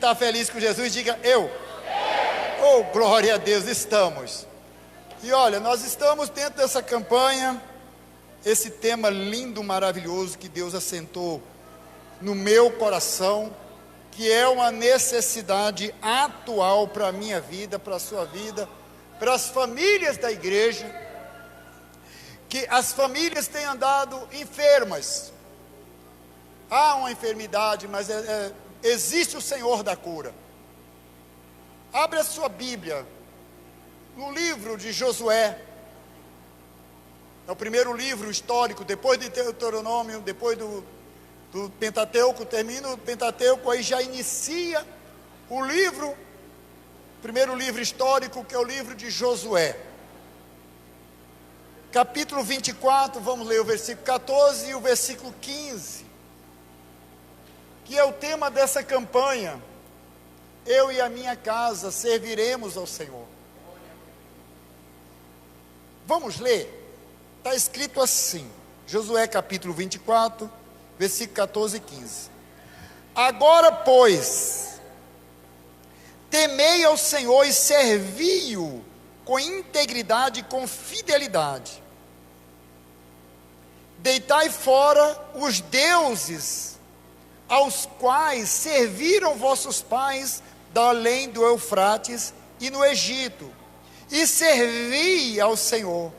está feliz com Jesus, diga eu. Oh, glória a Deus, estamos. E olha, nós estamos dentro dessa campanha, esse tema lindo, maravilhoso que Deus assentou no meu coração, que é uma necessidade atual para a minha vida, para a sua vida, para as famílias da igreja, que as famílias têm andado enfermas. Há uma enfermidade, mas existe o Senhor da cura. Abre a sua Bíblia, no livro de Josué, é o primeiro livro histórico, depois de Deuteronômio, depois do Pentateuco, termina o Pentateuco, aí já inicia o livro, primeiro livro histórico, que é o livro de Josué. Capítulo 24, vamos ler o versículo 14 e o versículo 15, que é o tema dessa campanha. Eu e a minha casa serviremos ao Senhor. Vamos ler, está escrito assim, Josué capítulo 24, versículo 14 e 15. Agora, pois, temei ao Senhor e servi-o com integridade e com fidelidade. Deitai fora os deuses aos quais serviram vossos pais da além do Eufrates e no Egito, e servi ao Senhor.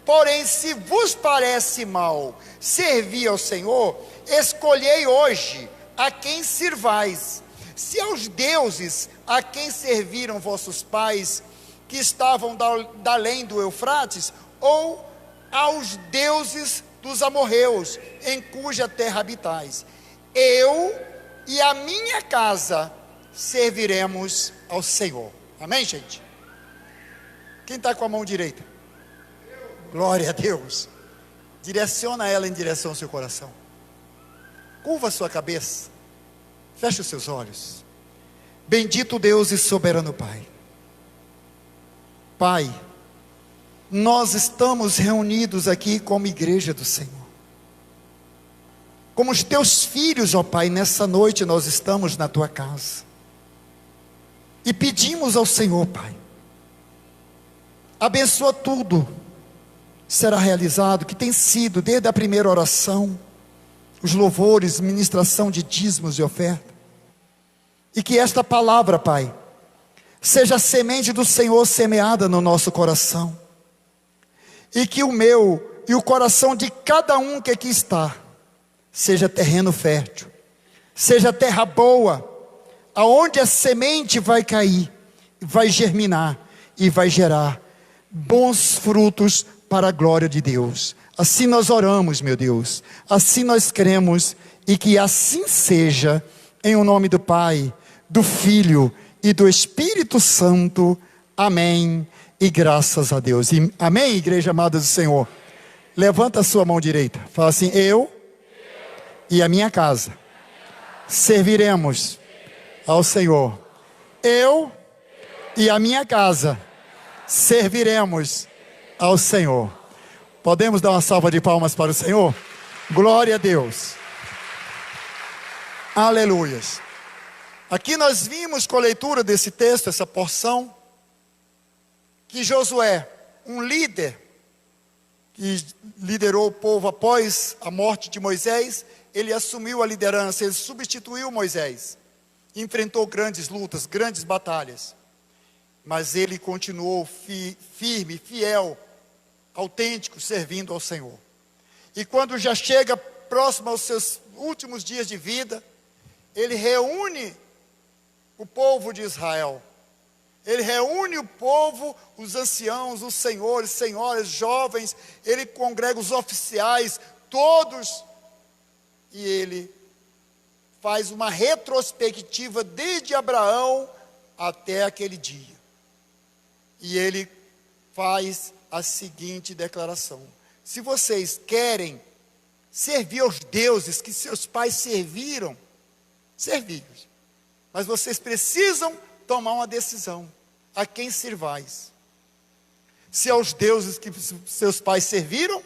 Porém, se vos parece mal servir ao Senhor, escolhei hoje a quem sirvais, se aos deuses a quem serviram vossos pais, que estavam da além do Eufrates, ou aos deuses dos amorreus, em cuja terra habitais. Eu e a minha casa serviremos ao Senhor. Amém, gente? Quem está com a mão direita? Glória a Deus. Direciona ela em direção ao seu coração. Curva a sua cabeça. Feche os seus olhos. Bendito Deus e soberano Pai. Pai, nós estamos reunidos aqui como igreja do Senhor. Como os teus filhos, ó Pai, nessa noite nós estamos na tua casa. E pedimos ao Senhor, Pai, abençoa tudo, será realizado, que tem sido desde a primeira oração, os louvores, ministração de dízimos e oferta. E que esta palavra, Pai, seja a semente do Senhor semeada no nosso coração. E que o meu e o coração de cada um que aqui está, seja terreno fértil, seja terra boa, aonde a semente vai cair, vai germinar e vai gerar bons frutos para a glória de Deus. Assim nós oramos, meu Deus, assim nós cremos, e que assim seja, em o nome do Pai, do Filho e do Espírito Santo. Amém, e graças a Deus. E, amém, igreja amada do Senhor. Levanta a sua mão direita, fala assim: eu e a minha casa serviremos ao Senhor. Eu e a minha casa serviremos ao Senhor. Podemos dar uma salva de palmas para o Senhor? Glória a Deus. Aleluias. Aqui nós vimos com a leitura desse texto, essa porção, que Josué, um líder que liderou o povo após a morte de Moisés, ele assumiu a liderança, ele substituiu Moisés, enfrentou grandes lutas, grandes batalhas, mas ele continuou firme, fiel, autêntico, servindo ao Senhor. E quando já chega próximo aos seus últimos dias de vida, ele reúne o povo de Israel, ele reúne o povo, os anciãos, os senhores, senhoras, jovens, ele congrega os oficiais, todos, e ele faz uma retrospectiva desde Abraão até aquele dia. E ele faz a seguinte declaração: se vocês querem servir aos deuses que seus pais serviram, servi-los. Mas vocês precisam tomar uma decisão: a quem servais? Se aos deuses que seus pais serviram,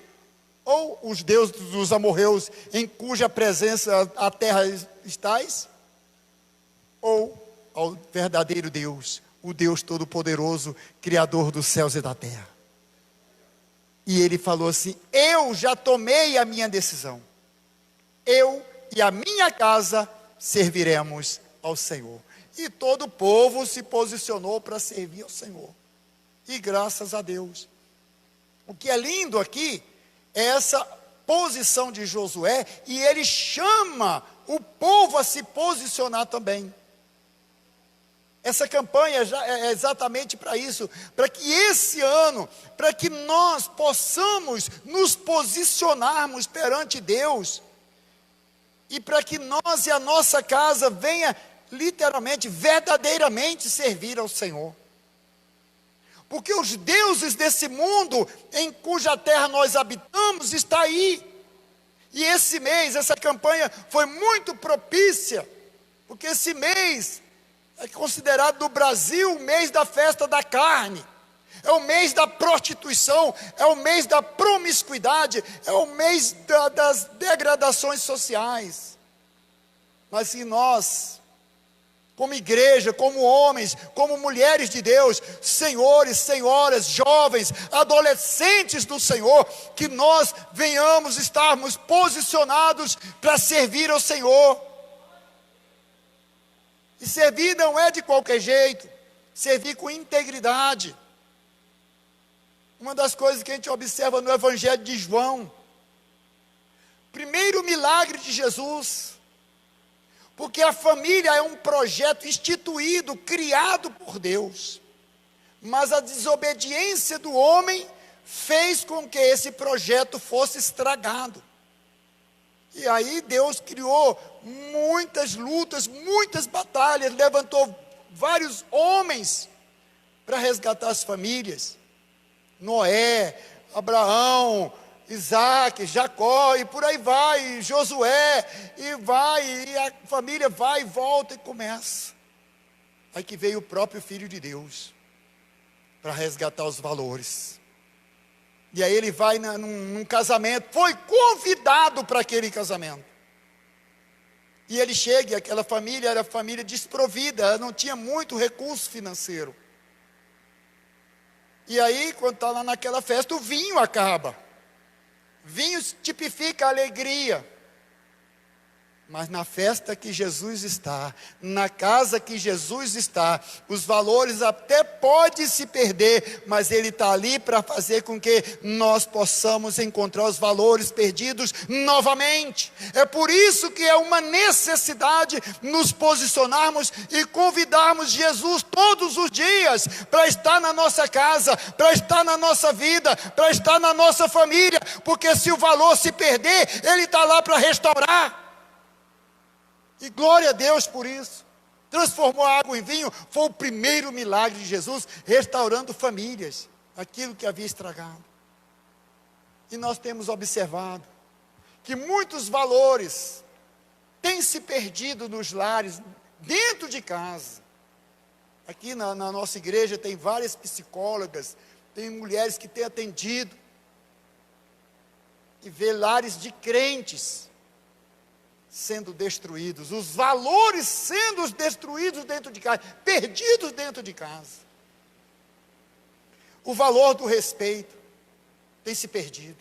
ou os deuses dos amorreus, em cuja presença a terra estais, ou ao verdadeiro Deus, o Deus Todo-Poderoso, Criador dos céus e da terra. E ele falou assim: eu já tomei a minha decisão. Eu e a minha casa serviremos ao Senhor. E todo o povo se posicionou para servir ao Senhor. E graças a Deus. O que é lindo aqui é essa posição de Josué, e ele chama o povo a se posicionar também. Essa campanha já é exatamente para isso, para que esse ano, para que nós possamos nos posicionarmos perante Deus, e para que nós e a nossa casa venha literalmente, verdadeiramente servir ao Senhor. Porque os deuses desse mundo, em cuja terra nós habitamos, está aí. E esse mês, essa campanha foi muito propícia, porque esse mês é considerado no Brasil o mês da festa da carne, é o mês da prostituição, é o mês da promiscuidade, é o mês das degradações sociais. Mas se nós, como igreja, como homens, como mulheres de Deus, senhores, senhoras, jovens, adolescentes do Senhor, que nós venhamos estarmos posicionados para servir ao Senhor. E servir não é de qualquer jeito, servir com integridade. Uma das coisas que a gente observa no Evangelho de João, primeiro milagre de Jesus, porque a família é um projeto instituído, criado por Deus, mas a desobediência do homem fez com que esse projeto fosse estragado. E aí Deus criou muitas lutas, muitas batalhas, levantou vários homens para resgatar as famílias. Noé, Abraão, Isaac, Jacó, e por aí vai, Josué, e a família vai e volta e começa. Aí que veio o próprio Filho de Deus, para resgatar os valores. E aí ele vai num casamento, foi convidado para aquele casamento. E ele chega, e aquela família era família desprovida, não tinha muito recurso financeiro. E aí, quando está lá naquela festa, o vinho acaba. Vinho tipifica a alegria. Mas na festa que Jesus está, na casa que Jesus está, os valores até podem se perder, mas Ele está ali para fazer com que nós possamos encontrar os valores perdidos novamente. É por isso que é uma necessidade nos posicionarmos e convidarmos Jesus todos os dias para estar na nossa casa, para estar na nossa vida, para estar na nossa família, porque se o valor se perder, Ele está lá para restaurar. E glória a Deus por isso. Transformou a água em vinho, foi o primeiro milagre de Jesus, restaurando famílias, aquilo que havia estragado. E nós temos observado que muitos valores têm se perdido nos lares, dentro de casa. Aqui na nossa igreja tem várias psicólogas, tem mulheres que têm atendido, e vê lares de crentes sendo destruídos, os valores sendo destruídos dentro de casa, perdidos dentro de casa. O valor do respeito tem se perdido.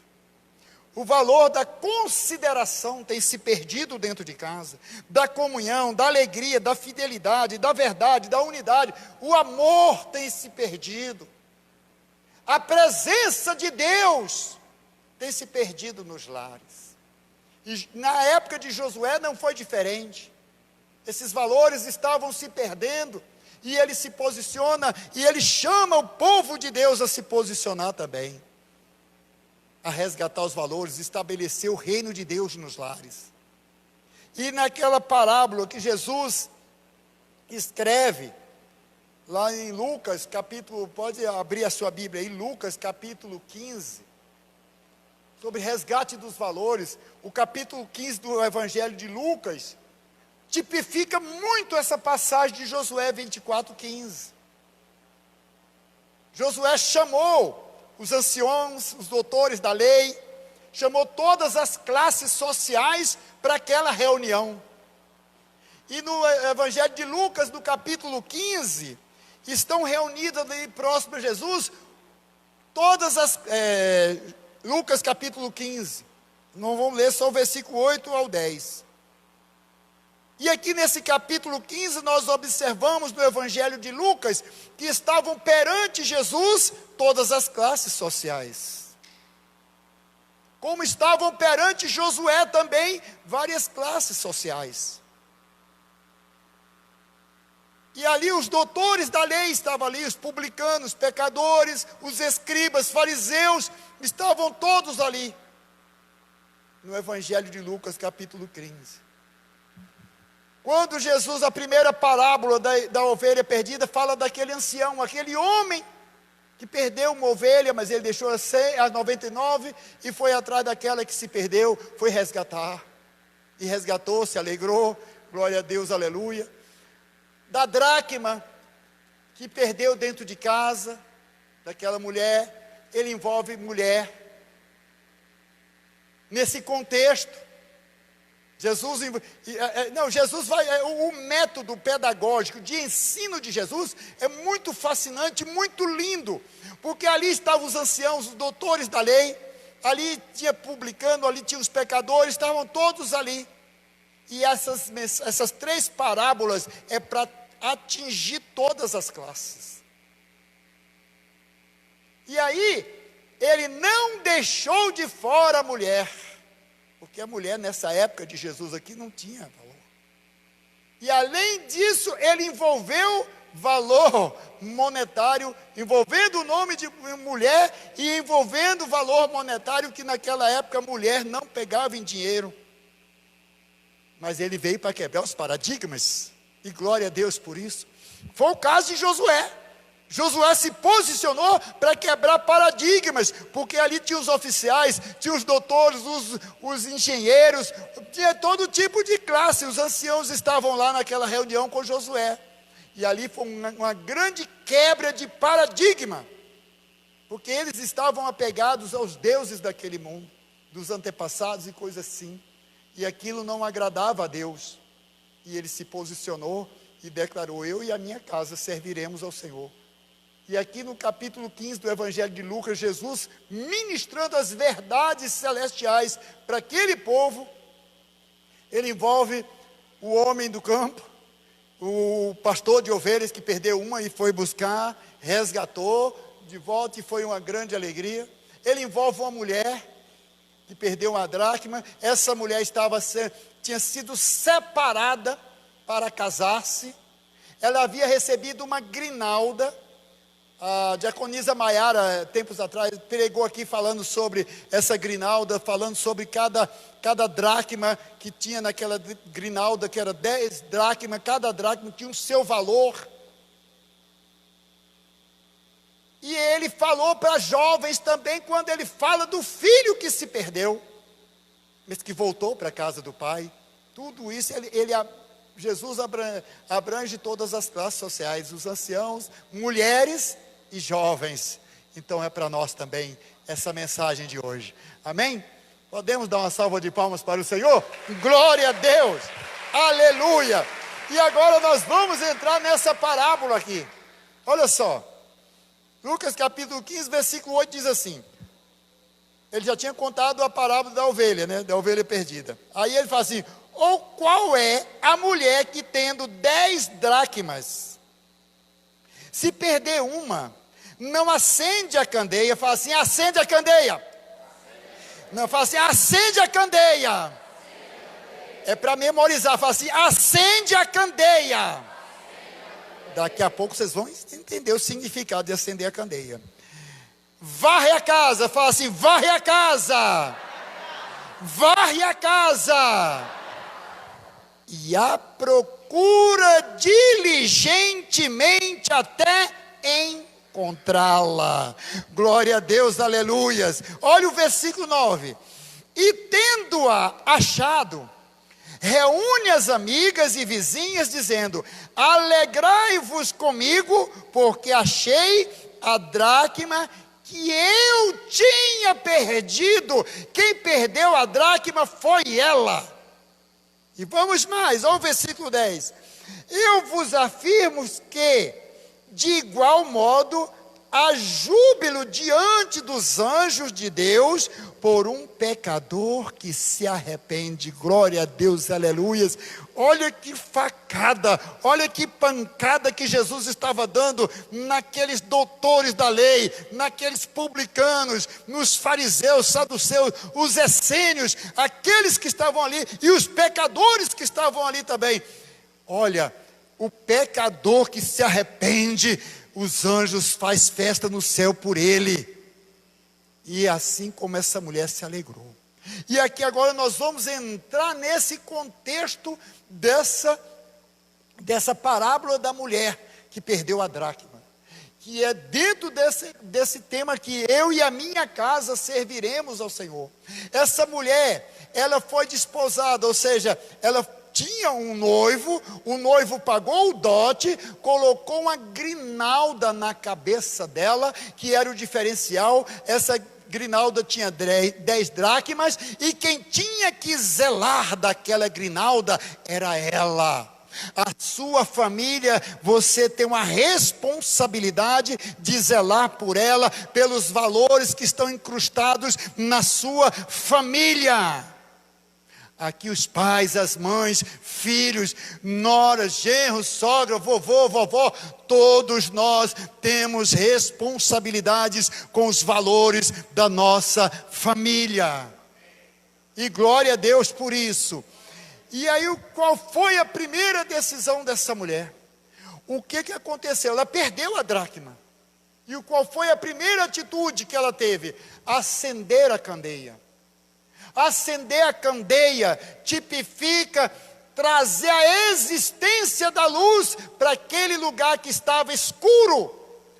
O valor da consideração tem se perdido dentro de casa, da comunhão, da alegria, da fidelidade, da verdade, da unidade. O amor tem se perdido. A presença de Deus tem se perdido nos lares. E na época de Josué não foi diferente. Esses valores estavam se perdendo, e ele se posiciona, e ele chama o povo de Deus a se posicionar também, a resgatar os valores, estabelecer o reino de Deus nos lares. E naquela parábola que Jesus escreve, lá em Lucas capítulo, pode abrir a sua Bíblia aí, Lucas capítulo 15, sobre resgate dos valores, o capítulo 15 do Evangelho de Lucas, tipifica muito essa passagem de Josué 24:15. Josué chamou os anciãos, os doutores da lei, chamou todas as classes sociais para aquela reunião. E no Evangelho de Lucas, no capítulo 15, estão reunidas ali próximo a Jesus, todas as... Lucas capítulo 15, não vamos ler só o versículo 8 ao 10. E aqui nesse capítulo 15, nós observamos no Evangelho de Lucas, que estavam perante Jesus todas as classes sociais. Como estavam perante Josué também várias classes sociais. E ali os doutores da lei estavam ali, os publicanos, pecadores, os escribas, fariseus, estavam todos ali. No Evangelho de Lucas, capítulo 15. Quando Jesus, a primeira parábola da ovelha perdida, fala daquele ancião, aquele homem que perdeu uma ovelha, mas ele deixou as 99 e foi atrás daquela que se perdeu, foi resgatar. E resgatou, se alegrou, glória a Deus, aleluia. Da dracma, que perdeu dentro de casa, daquela mulher, ele envolve mulher. Nesse contexto, Jesus vai, o método pedagógico de ensino de Jesus é muito fascinante, muito lindo, porque ali estavam os anciãos, os doutores da lei, ali tinha publicano, ali tinha os pecadores, estavam todos ali. E essas 3 parábolas é para atingir todas as classes. E aí, ele não deixou de fora a mulher, porque a mulher nessa época de Jesus aqui não tinha valor. E além disso, ele envolveu valor monetário, envolvendo o nome de mulher e envolvendo valor monetário, que naquela época a mulher não pegava em dinheiro. Mas ele veio para quebrar os paradigmas, e glória a Deus por isso. Foi o caso de Josué. Josué se posicionou para quebrar paradigmas, porque ali tinha os oficiais, tinha os doutores, os engenheiros, tinha todo tipo de classe. Os anciãos estavam lá naquela reunião com Josué. E ali foi uma grande quebra de paradigma, porque eles estavam apegados aos deuses daquele mundo, dos antepassados e coisas assim. E aquilo não agradava a Deus. E ele se posicionou e declarou: eu e a minha casa serviremos ao Senhor. E aqui no capítulo 15 do Evangelho de Lucas, Jesus ministrando as verdades celestiais para aquele povo, ele envolve o homem do campo, o pastor de ovelhas que perdeu uma e foi buscar, resgatou de volta e foi uma grande alegria. Ele envolve uma mulher que perdeu uma dracma. Essa mulher tinha sido separada para casar-se. Ela havia recebido uma grinalda. A diaconisa Maiara, tempos atrás, pregou aqui falando sobre essa grinalda, falando sobre cada dracma que tinha naquela grinalda, que era 10 dracmas, cada dracma tinha o seu valor. E ele falou para jovens também, quando ele fala do filho que se perdeu, mas que voltou para a casa do pai. Tudo isso, Jesus abrange todas as classes sociais, os anciãos, mulheres e jovens. Então é para nós também essa mensagem de hoje. Amém? Podemos dar uma salva de palmas para o Senhor? Glória a Deus! Aleluia! E agora nós vamos entrar nessa parábola aqui. Olha só. Lucas capítulo 15, versículo 8 diz assim. Ele já tinha contado a parábola da ovelha, né? Da ovelha perdida. Aí ele fala assim: ou qual é a mulher que tendo 10 dracmas, se perder uma, não acende a candeia? Fala assim: acende a candeia. Não, fala assim: acende a candeia. É para memorizar. Fala assim: acende a candeia. Daqui a pouco vocês vão entender o significado de acender a candeia. Varre a casa. Fala assim: varre a casa. Varre a casa. E a procura diligentemente até encontrá-la. Glória a Deus, aleluias. Olha o versículo 9. E tendo-a achado, reúne as amigas e vizinhas, dizendo: alegrai-vos comigo, porque achei a dracma que eu tinha perdido. Quem perdeu a dracma foi ela. E vamos mais, olha o versículo 10. Eu vos afirmo que, de igual modo, há júbilo diante dos anjos de Deus por um pecador que se arrepende. Glória a Deus, aleluias. Olha que facada, olha que pancada que Jesus estava dando naqueles doutores da lei, naqueles publicanos, nos fariseus, saduceus, os essênios, aqueles que estavam ali e os pecadores que estavam ali também. Olha, o pecador que se arrepende, os anjos faz festa no céu por ele. E assim como essa mulher se alegrou. E aqui agora nós vamos entrar nesse contexto dessa parábola da mulher que perdeu a dracma. Que é dentro desse tema que eu e a minha casa serviremos ao Senhor. Essa mulher, ela foi desposada, ou seja, ela tinha um noivo, o noivo pagou o dote, colocou uma grinalda na cabeça dela, que era o diferencial. Essa grinalda tinha 10 dracmas, e quem tinha que zelar daquela grinalda era ela. A sua família, você tem uma responsabilidade de zelar por ela, pelos valores que estão incrustados na sua família. Aqui os pais, as mães, filhos, noras, genros, sogra, vovô, vovó, todos nós temos responsabilidades com os valores da nossa família. E glória a Deus por isso. E aí, qual foi a primeira decisão dessa mulher? O que aconteceu? Ela perdeu a dracma. E qual foi a primeira atitude que ela teve? Acender a candeia. Acender a candeia tipifica trazer a existência da luz para aquele lugar que estava escuro.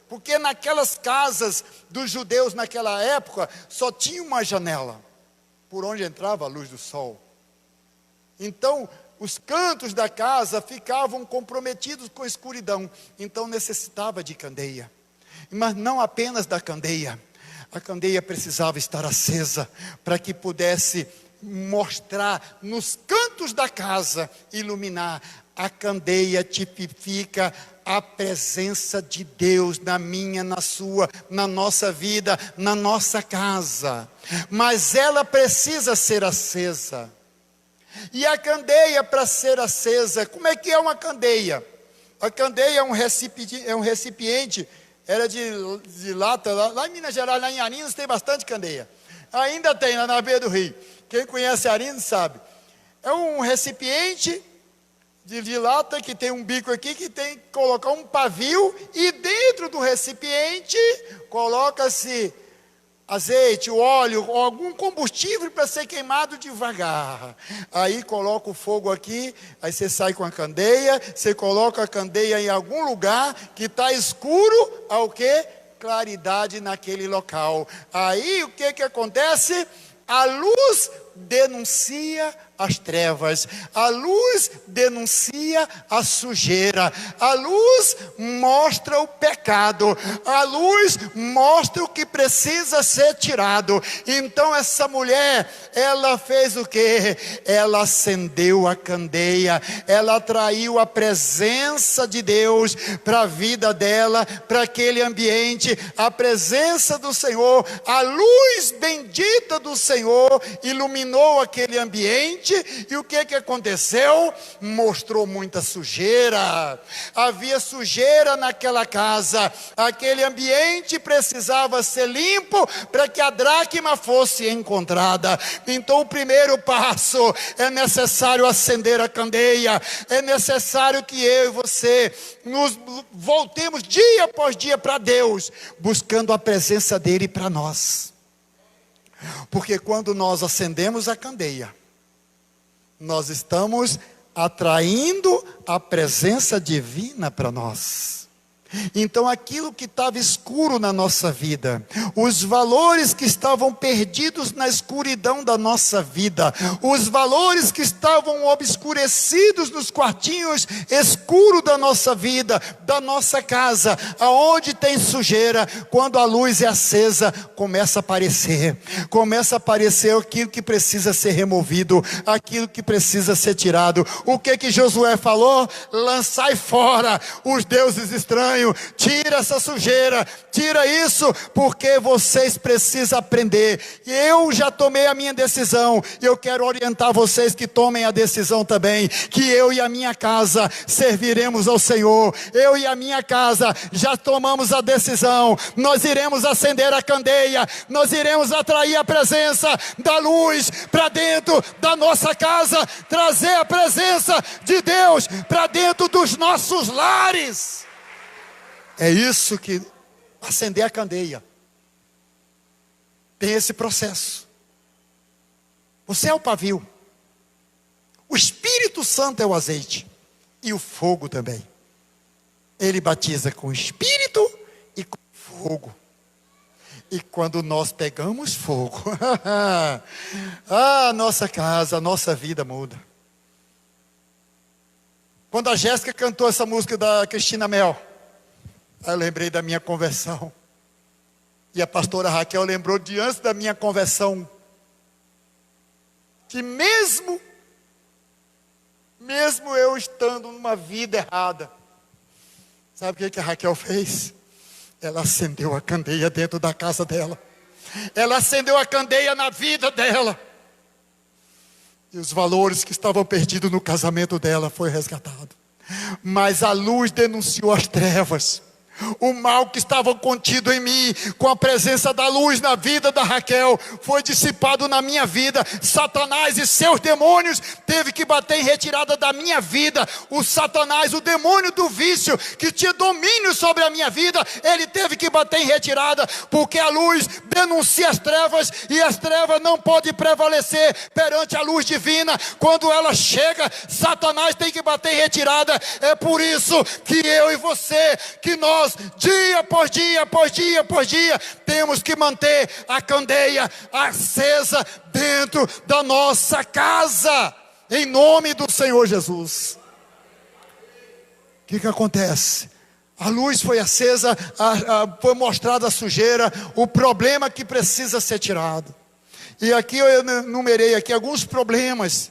Porque naquelas casas dos judeus naquela época, só tinha uma janela, por onde entrava a luz do sol. Então, os cantos da casa ficavam comprometidos com a escuridão. Então, necessitava de candeia. Mas não apenas da candeia. A candeia precisava estar acesa para que pudesse mostrar nos cantos da casa, iluminar. A candeia tipifica a presença de Deus na minha, na sua, na nossa vida, na nossa casa. Mas ela precisa ser acesa. E a candeia, para ser acesa, como é que é uma candeia? A candeia é um recipiente, era de lata, lá em Minas Gerais, lá em Arinos tem bastante candeia. Ainda tem, lá na beira do rio. Quem conhece Arinos sabe. É um recipiente de lata que tem um bico aqui, que tem que colocar um pavio, e dentro do recipiente coloca-se azeite, óleo, ou algum combustível para ser queimado devagar. Aí coloca o fogo aqui, aí você sai com a candeia, você coloca a candeia em algum lugar que está escuro, ao quê? Claridade naquele local. Aí o que acontece? A luz denuncia as trevas, a luz denuncia a sujeira, a luz mostra o pecado, a luz mostra o que precisa ser tirado. Então essa mulher, ela fez o quê? Ela acendeu a candeia, ela atraiu a presença de Deus para a vida dela, para aquele ambiente, a presença do Senhor, a luz bendita do Senhor iluminou aquele ambiente. E o que aconteceu? Mostrou muita sujeira. Havia sujeira naquela casa. Aquele ambiente precisava ser limpo para que a dracma fosse encontrada. Então o primeiro passo, é necessário acender a candeia. É necessário que eu e você nos voltemos dia após dia para Deus, buscando a presença dele para nós. Porque quando nós acendemos a candeia, nós estamos atraindo a presença divina para nós. Então aquilo que estava escuro na nossa vida, os valores que estavam perdidos na escuridão da nossa vida, os valores que estavam obscurecidos nos quartinhos escuros da nossa vida, da nossa casa, aonde tem sujeira, quando a luz é acesa, começa a aparecer aquilo que precisa ser removido, aquilo que precisa ser tirado. O que Josué falou? Lançai fora os deuses estranhos, tira essa sujeira, tira isso, porque vocês precisam aprender. Eu já tomei a minha decisão, e eu quero orientar vocês que tomem a decisão também, que eu e a minha casa serviremos ao Senhor. Eu e a minha casa já tomamos a decisão, nós iremos acender a candeia, nós iremos atrair a presença da luz para dentro da nossa casa, trazer a presença de Deus para dentro dos nossos lares. É isso que acender a candeia tem esse processo. Você é o pavio, o Espírito Santo é o azeite e o fogo também. Ele batiza com o Espírito e com fogo. E quando nós pegamos fogo, a nossa casa, a nossa vida muda. Quando a Jéssica cantou essa música da Cristina Mel, eu lembrei da minha conversão. E a pastora Raquel lembrou de antes da minha conversão, que mesmo eu estando numa vida errada, sabe o que a Raquel fez? Ela acendeu a candeia dentro da casa dela. Ela acendeu a candeia na vida dela. E os valores que estavam perdidos no casamento dela foi resgatado. Mas a luz denunciou as trevas. O mal que estava contido em mim, com a presença da luz na vida da Raquel, foi dissipado na minha vida. Satanás e seus demônios teve que bater em retirada da minha vida. O Satanás, o demônio do vício, que tinha domínio sobre a minha vida, ele teve que bater em retirada, porque a luz denuncia as trevas, e as trevas não podem prevalecer perante a luz divina. Quando ela chega, Satanás tem que bater em retirada. É por isso que eu e você, que nós, dia após dia, após dia, após dia, temos que manter a candeia acesa dentro da nossa casa, em nome do Senhor Jesus. O que acontece? A luz foi acesa, foi mostrada a sujeira, o problema que precisa ser tirado. E aqui eu enumerei aqui alguns problemas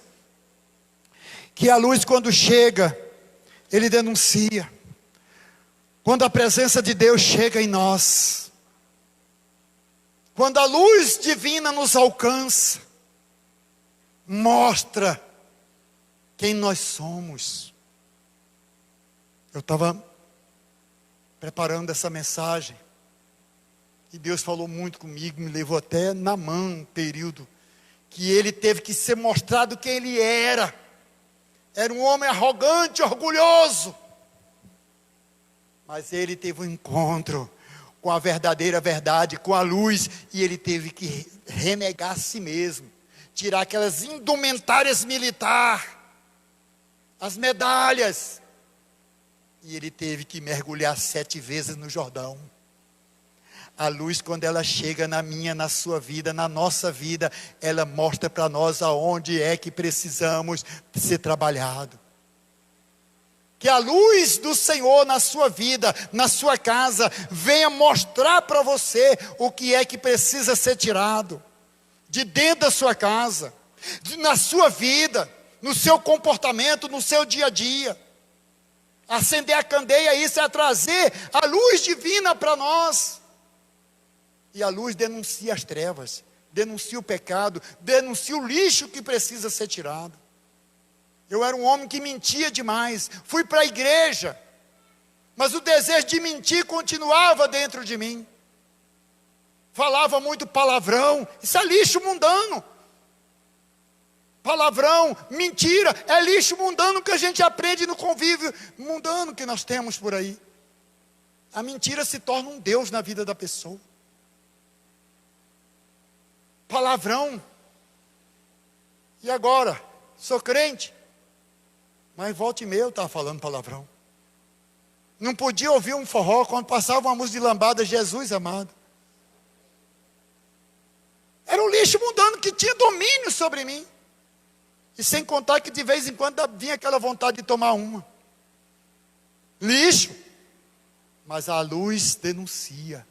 que a luz, quando chega, ele denuncia. Quando a presença de Deus chega em nós, quando a luz divina nos alcança, mostra quem nós somos. Eu estava preparando essa mensagem, e Deus falou muito comigo, me levou até Naamã, um período, que ele teve que ser mostrado quem ele era. Era um homem arrogante, orgulhoso. Mas ele teve um encontro com a verdadeira verdade, com a luz, e ele teve que renegar a si mesmo, tirar aquelas indumentárias militares, as medalhas, e ele teve que mergulhar 7 vezes no Jordão. A luz, quando ela chega na minha, na sua vida, na nossa vida, ela mostra para nós aonde é que precisamos ser trabalhado. Que a luz do Senhor na sua vida, na sua casa, venha mostrar para você o que é que precisa ser tirado de dentro da sua casa, na sua vida, no seu comportamento, no seu dia a dia. Acender a candeia, isso é trazer a luz divina para nós. E a luz denuncia as trevas, denuncia o pecado, denuncia o lixo que precisa ser tirado. Eu era um homem que mentia demais, fui para a igreja, mas o desejo de mentir continuava dentro de mim. Falava muito palavrão, isso é lixo mundano. Palavrão, mentira, é lixo mundano que a gente aprende no convívio mundano que nós temos por aí. A mentira se torna um Deus na vida da pessoa. Palavrão. E agora? Sou crente, mas volta e meia eu estava falando palavrão. Não podia ouvir um forró quando passava uma música de lambada, Jesus amado. Era o lixo mundano que tinha domínio sobre mim. E sem contar que de vez em quando vinha aquela vontade de tomar uma. Lixo. Mas a luz denuncia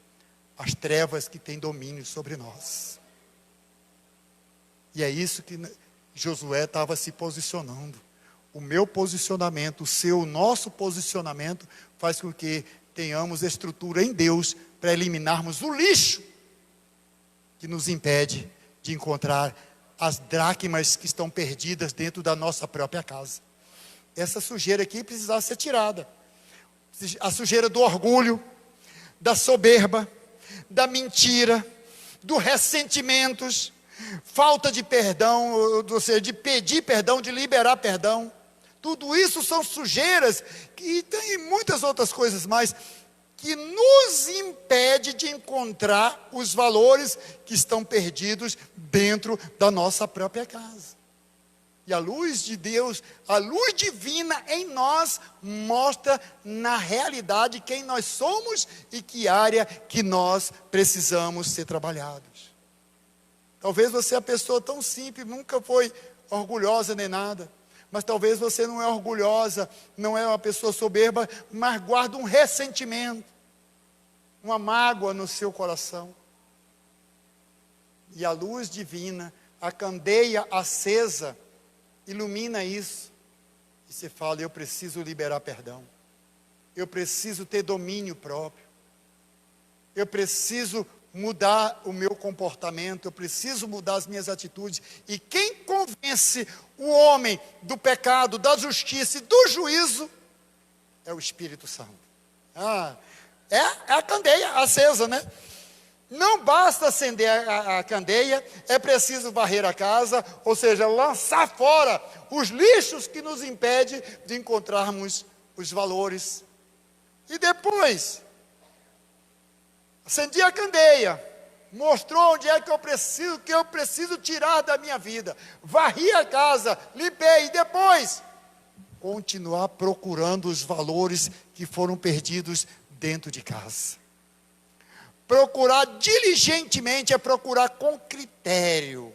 as trevas que têm domínio sobre nós. E é isso que Josué estava se posicionando. O meu posicionamento, o seu, o nosso posicionamento faz com que tenhamos estrutura em Deus para eliminarmos o lixo que nos impede de encontrar as dracmas que estão perdidas dentro da nossa própria casa. Essa sujeira aqui precisava ser tirada. A sujeira do orgulho, da soberba, da mentira, do ressentimentos, falta de perdão, ou seja, de pedir perdão, de liberar perdão. Tudo isso são sujeiras, e tem muitas outras coisas mais, que nos impede de encontrar os valores que estão perdidos dentro da nossa própria casa. E a luz de Deus, a luz divina em nós, mostra na realidade quem nós somos e que área que nós precisamos ser trabalhados. Talvez você é uma pessoa tão simples, nunca foi orgulhosa nem nada. Mas talvez você não é orgulhosa, não é uma pessoa soberba, mas guarda um ressentimento, uma mágoa no seu coração. E a luz divina, a candeia acesa, ilumina isso. E você fala, eu preciso liberar perdão. Eu preciso ter domínio próprio. Eu preciso mudar o meu comportamento, eu preciso mudar as minhas atitudes. E quem convence o homem do pecado, da justiça e do juízo é o Espírito Santo. É a candeia acesa, né? Não basta acender a candeia, é preciso varrer a casa, ou seja, lançar fora os lixos que nos impedem de encontrarmos os valores. E depois, acendi a candeia, mostrou onde é que eu preciso tirar da minha vida. Varri a casa, limpei, e depois, continuar procurando os valores que foram perdidos dentro de casa. Procurar diligentemente é procurar com critério.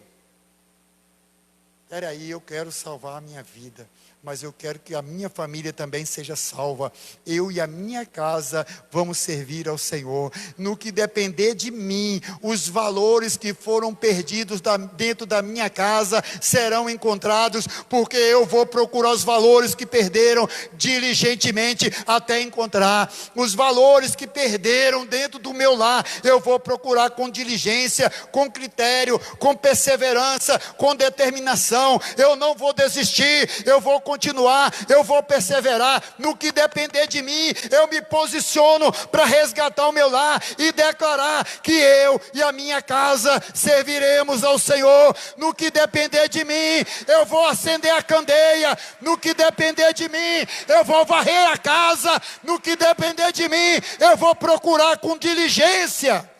Espera aí, eu quero salvar a minha vida, mas eu quero que a minha família também seja salva. Eu e a minha casa vamos servir ao Senhor. No que depender de mim, os valores que foram perdidos dentro da minha casa serão encontrados, porque eu vou procurar os valores que perderam diligentemente até encontrar. Os valores que perderam dentro do meu lar, eu vou procurar com diligência, com critério, com perseverança, com determinação. Eu não vou desistir, eu vou continuar, eu vou perseverar. No que depender de mim, eu me posiciono para resgatar o meu lar e declarar que eu e a minha casa serviremos ao Senhor. No que depender de mim, eu vou acender a candeia. No que depender de mim, eu vou varrer a casa. No que depender de mim, eu vou procurar com diligência.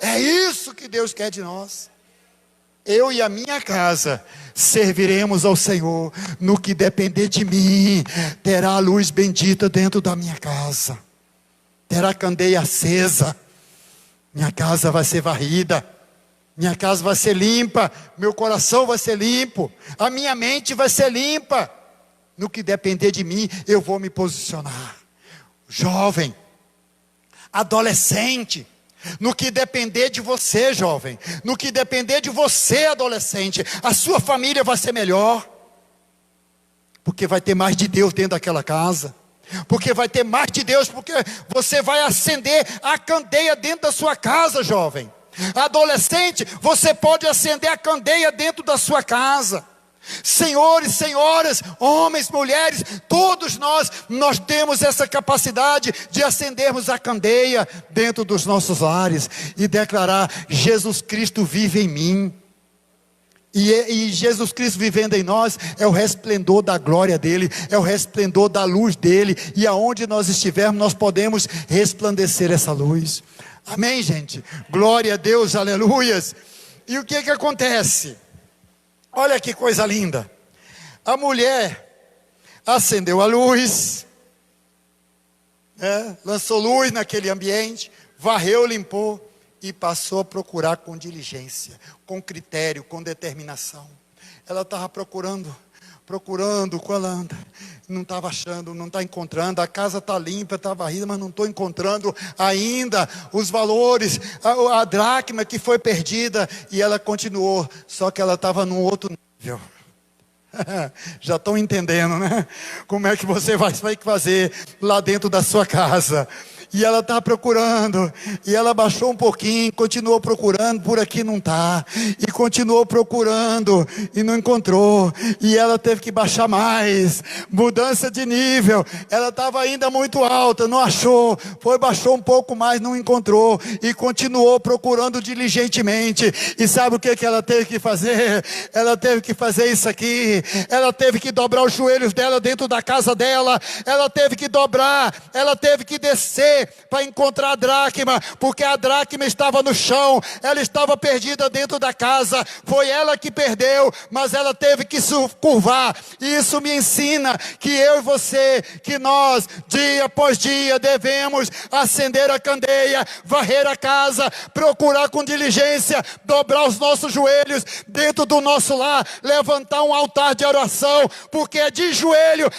É isso que Deus quer de nós. Eu e a minha casa serviremos ao Senhor. No que depender de mim, terá a luz bendita dentro da minha casa. Terá candeia acesa. Minha casa vai ser varrida. Minha casa vai ser limpa. Meu coração vai ser limpo. A minha mente vai ser limpa. No que depender de mim, eu vou me posicionar. Jovem, adolescente, no que depender de você, jovem, no que depender de você, adolescente, a sua família vai ser melhor, porque vai ter mais de Deus dentro daquela casa, porque vai ter mais de Deus, porque você vai acender a candeia dentro da sua casa, jovem. Adolescente, você pode acender a candeia dentro da sua casa. Senhores, senhoras, homens, mulheres, todos nós temos essa capacidade de acendermos a candeia dentro dos nossos lares e declarar: Jesus Cristo vive em mim. E Jesus Cristo vivendo em nós é o resplendor da glória dele, é o resplendor da luz dele, e aonde nós estivermos nós podemos resplandecer essa luz. Amém, gente? Glória a Deus, aleluias. E o que acontece? Olha que coisa linda. A mulher acendeu a luz, lançou luz naquele ambiente, varreu, limpou e passou a procurar com diligência, com critério, com determinação. Ela estava procurando com ela anda, não estava achando, não está encontrando. A casa está limpa, está varrida, mas não estou encontrando ainda os valores, a dracma que foi perdida. E ela continuou, só que ela estava num outro nível. Já estão entendendo, né? Como é que você vai fazer lá dentro da sua casa? E ela está procurando, e ela baixou um pouquinho, continuou procurando, por aqui não está, e continuou procurando, e não encontrou, e ela teve que baixar mais, mudança de nível, ela estava ainda muito alta, não achou, baixou um pouco mais, não encontrou, e continuou procurando diligentemente. E sabe o que ela teve que fazer? Ela teve que fazer isso aqui, ela teve que dobrar os joelhos dela dentro da casa dela, ela teve que dobrar, ela teve que descer, para encontrar a dracma, porque a dracma estava no chão, ela estava perdida dentro da casa, foi ela que perdeu, mas ela teve que se curvar. E isso me ensina que eu e você, que nós, dia após dia, devemos acender a candeia, varrer a casa, procurar com diligência, dobrar os nossos joelhos dentro do nosso lar, levantar um altar de oração, porque é de joelho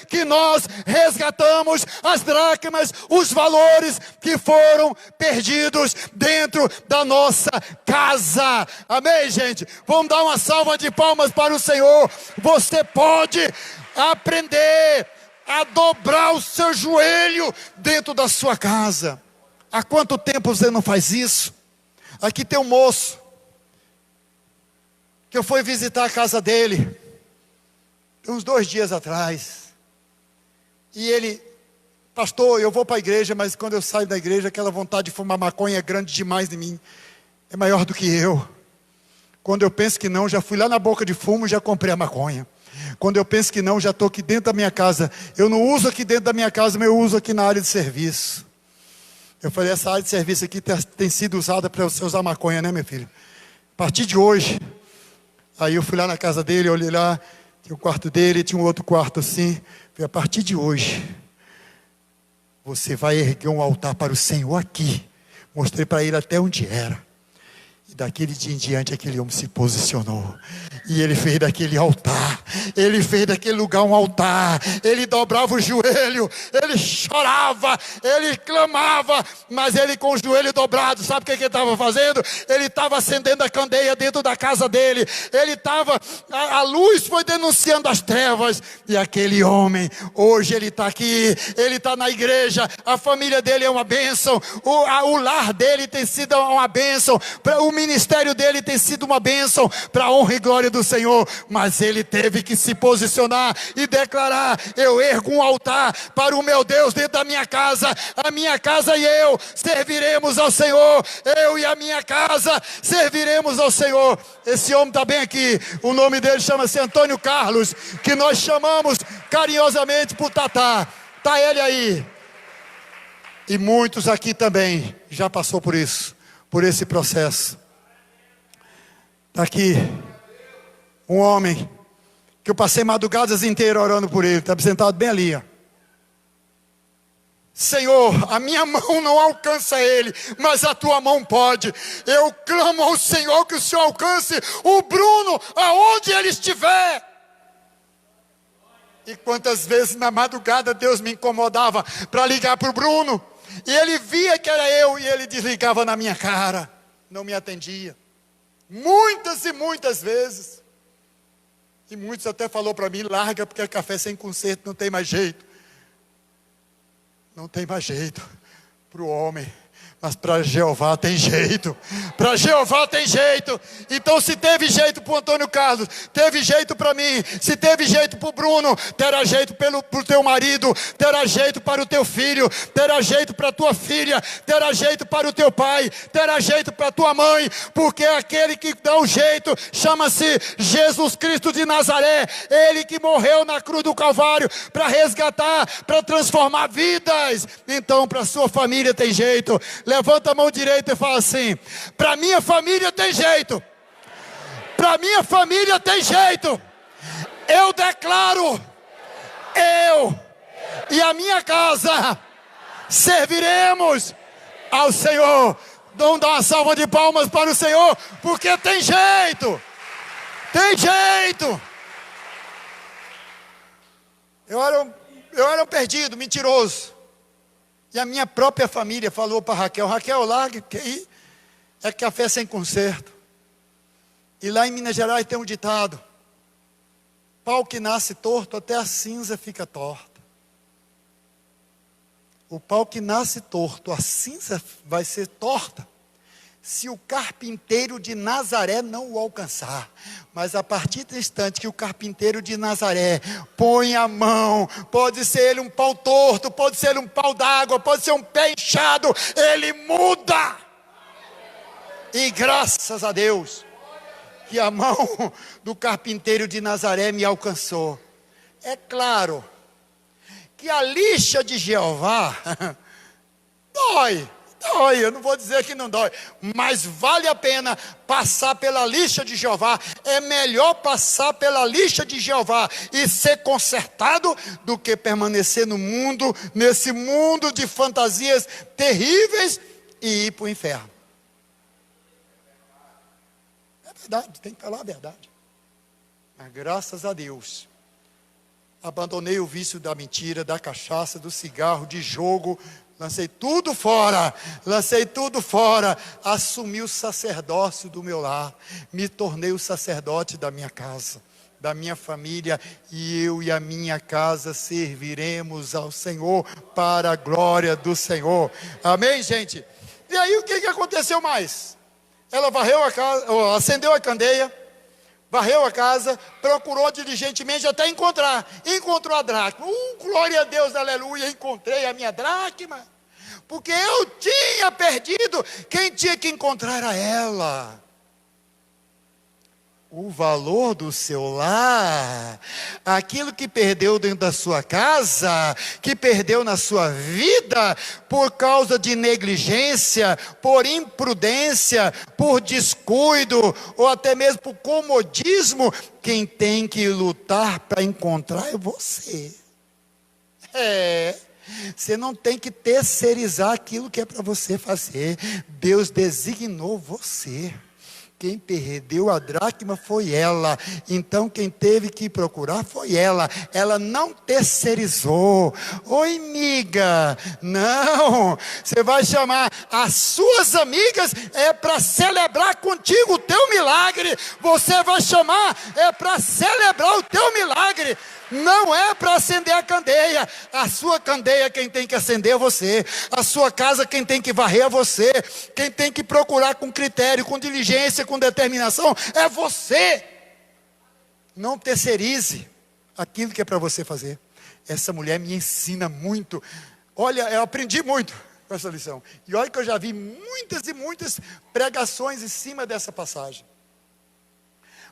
que nós resgatamos as dracmas, os valores que foram perdidos dentro da nossa casa. Amém, gente? Vamos dar uma salva de palmas para o Senhor. Você pode aprender a dobrar o seu joelho dentro da sua casa. Há quanto tempo você não faz isso? Aqui tem um moço que eu fui visitar a casa dele uns 2 dias atrás, e ele: pastor, eu vou para a igreja, mas quando eu saio da igreja, aquela vontade de fumar maconha é grande demais em mim, é maior do que eu. Quando eu penso que não, já fui lá na boca de fumo e já comprei a maconha. Quando eu penso que não, já estou aqui dentro da minha casa. Eu não uso aqui dentro da minha casa, mas eu uso aqui na área de serviço. Eu falei: essa área de serviço aqui tem sido usada para você usar maconha, né, meu filho? A partir de hoje. Aí eu fui lá na casa dele, olhei lá, tinha o quarto dele, tinha um outro quarto assim. Falei: a partir de hoje, você vai erguer um altar para o Senhor aqui. Mostrei para ele até onde era. E daquele dia em diante, aquele homem se posicionou. E ele fez daquele altar, ele fez daquele lugar um altar. Ele dobrava o joelho, ele chorava, ele clamava, mas ele com o joelho dobrado, sabe o que ele estava fazendo? Ele estava acendendo a candeia dentro da casa dele. Ele estava, a luz foi denunciando as trevas. E aquele homem, hoje ele está aqui, ele está na igreja, a família dele é uma bênção, o lar dele tem sido uma bênção, o ministério dele tem sido uma bênção, para a honra e glória do Senhor. Mas ele teve que se posicionar e declarar: eu ergo um altar para o meu Deus dentro da minha casa. A minha casa e eu serviremos ao Senhor. Eu e a minha casa serviremos ao Senhor. Esse homem está bem aqui, o nome dele chama-se Antônio Carlos, que nós chamamos carinhosamente por Tatá. Está ele aí. E muitos aqui também já passou por isso, por esse processo. Está aqui um homem que eu passei madrugadas inteiras orando por ele. Está sentado bem ali, ó. Senhor, a minha mão não alcança ele, mas a tua mão pode. Eu clamo ao Senhor que o Senhor alcance o Bruno aonde ele estiver. E quantas vezes na madrugada Deus me incomodava para ligar para o Bruno, e ele via que era eu, e ele desligava na minha cara, não me atendia. Muitas e muitas vezes. E muitos até falou para mim: larga, porque é café sem conserto, não tem mais jeito. Não tem mais jeito para o homem, mas para Jeová tem jeito. Para Jeová tem jeito. Então, se teve jeito para o Antônio Carlos, teve jeito para mim. Se teve jeito para o Bruno, terá jeito para o teu marido, terá jeito para o teu filho, terá jeito para a tua filha, terá jeito para o teu pai, terá jeito para a tua mãe, porque aquele que dá o jeito chama-se Jesus Cristo de Nazaré. Ele que morreu na cruz do Calvário para resgatar, para transformar vidas. Então, para a sua família tem jeito. Levanta a mão direita e fala assim: para minha família tem jeito. Para minha família tem jeito. Eu declaro, eu e a minha casa serviremos ao Senhor. Vamos dar uma salva de palmas para o Senhor, porque tem jeito. Tem jeito. Eu era um perdido, mentiroso. E a minha própria família falou para Raquel: Raquel, largue, que aí é café sem conserto. E lá em Minas Gerais tem um ditado: pau que nasce torto, até a cinza fica torta. O pau que nasce torto, a cinza vai ser torta se o carpinteiro de Nazaré não o alcançar. Mas a partir do instante que o carpinteiro de Nazaré põe a mão, pode ser ele um pau torto, pode ser ele um pau d'água, pode ser um pé inchado, ele muda. E graças a Deus que a mão do carpinteiro de Nazaré me alcançou. É claro que a lixa de Jeová dói, eu não vou dizer que não dói, mas vale a pena passar pela lixa de Jeová. É melhor passar pela lixa de Jeová e ser consertado do que permanecer no mundo, nesse mundo de fantasias terríveis e ir para o inferno. É verdade, tem que falar a verdade. Mas graças a Deus, abandonei o vício da mentira, da cachaça, do cigarro, de jogo. Lancei tudo fora, assumi o sacerdócio do meu lar, me tornei o sacerdote da minha casa, da minha família, e eu e a minha casa serviremos ao Senhor, para a glória do Senhor. Amém, gente? E aí o que aconteceu mais? Ela varreu a casa, acendeu a candeia, varreu a casa, procurou diligentemente até encontrou a dracma. Glória a Deus, aleluia, encontrei a minha dracma, porque eu tinha perdido, quem tinha que encontrar era ela. O valor do seu lar, aquilo que perdeu dentro da sua casa, que perdeu na sua vida, por causa de negligência, por imprudência, por descuido, ou até mesmo por comodismo, quem tem que lutar para encontrar é você. Você não tem que terceirizar aquilo que é para você fazer. Deus designou você. Quem perdeu a dracma foi ela. Então quem teve que procurar foi ela. Ela não terceirizou. Oi, amiga. Não. Você vai chamar as suas amigas para celebrar contigo o teu milagre. Você vai chamar para celebrar o teu milagre. Não é para acender a candeia. A sua candeia quem tem que acender é você. A sua casa quem tem que varrer é você. Quem tem que procurar com critério, com diligência, com determinação é você. Não terceirize aquilo que é para você fazer. Essa mulher me ensina muito. Olha, eu aprendi muito com essa lição. E olha que eu já vi muitas e muitas pregações em cima dessa passagem.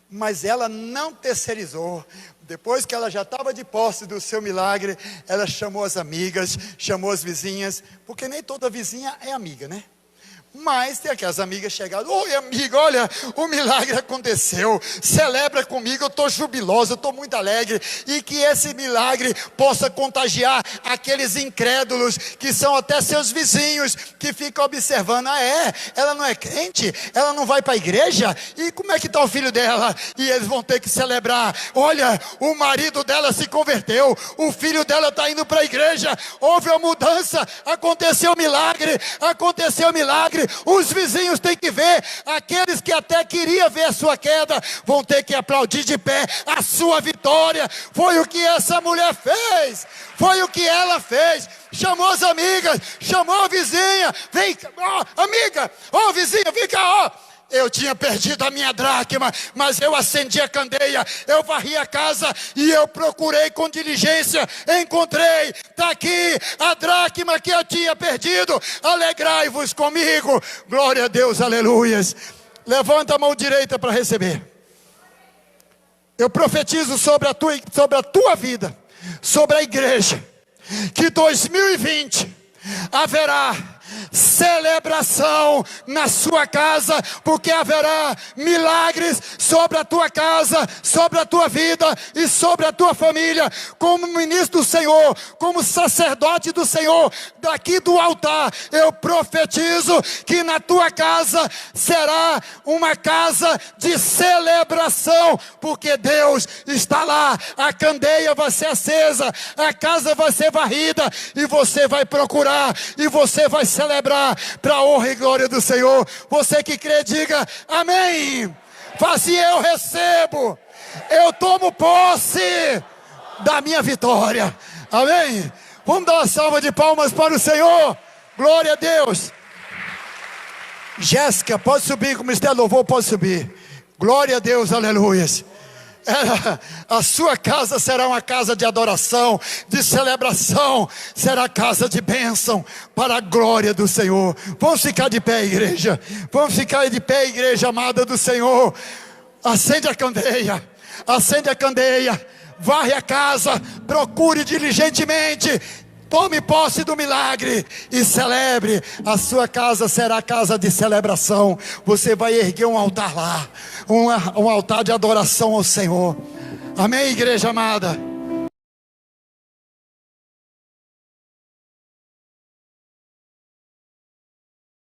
Mas ela não terceirizou. Depois que ela já estava de posse do seu milagre, ela chamou as amigas, chamou as vizinhas, porque nem toda vizinha é amiga, né? Mas tem aquelas amigas chegadas: oi, amiga, olha, o milagre aconteceu, celebra comigo, eu estou jubilosa, eu estou muito alegre, e que esse milagre possa contagiar aqueles incrédulos, que são até seus vizinhos, que ficam observando. Ela não é crente, ela não vai para a igreja, e como é que está o filho dela? E eles vão ter que celebrar: olha, o marido dela se converteu, o filho dela está indo para a igreja, houve uma mudança, aconteceu o milagre. Os vizinhos têm que ver, aqueles que até queriam ver a sua queda, vão ter que aplaudir de pé a sua vitória. Foi o que essa mulher fez, foi o que ela fez. Chamou as amigas, chamou a vizinha: vem, amiga, vizinha, vem cá, Eu tinha perdido a minha dracma, mas eu acendi a candeia, eu varri a casa e eu procurei com diligência, encontrei, está aqui a dracma que eu tinha perdido, alegrai-vos comigo. Glória a Deus, aleluias. Levanta a mão direita para receber. Eu profetizo sobre a tua vida, sobre a igreja, que 2020 haverá celebração na sua casa, porque haverá milagres sobre a tua casa, sobre a tua vida e sobre a tua família. Como ministro do Senhor, como sacerdote do Senhor, daqui do altar, eu profetizo que na tua casa será uma casa de celebração, porque Deus está lá, a candeia vai ser acesa, a casa vai ser varrida, e você vai procurar, e você vai celebrar para a honra e glória do Senhor. Você que crê, diga amém. Faz eu recebo, eu tomo posse da minha vitória. Amém. Vamos dar uma salva de palmas para o Senhor. Glória a Deus. Jéssica, pode subir, como está louvor, pode subir. Glória a Deus, aleluia. A sua casa será uma casa de adoração, de celebração, será casa de bênção para a glória do Senhor. Vamos ficar de pé, igreja. Vamos ficar de pé, igreja amada do Senhor. Acende a candeia, acende a candeia, varre a casa, procure diligentemente. Tome posse do milagre e celebre. A sua casa será casa de celebração. Você vai erguer um altar lá, um altar de adoração ao Senhor. Amém, igreja amada?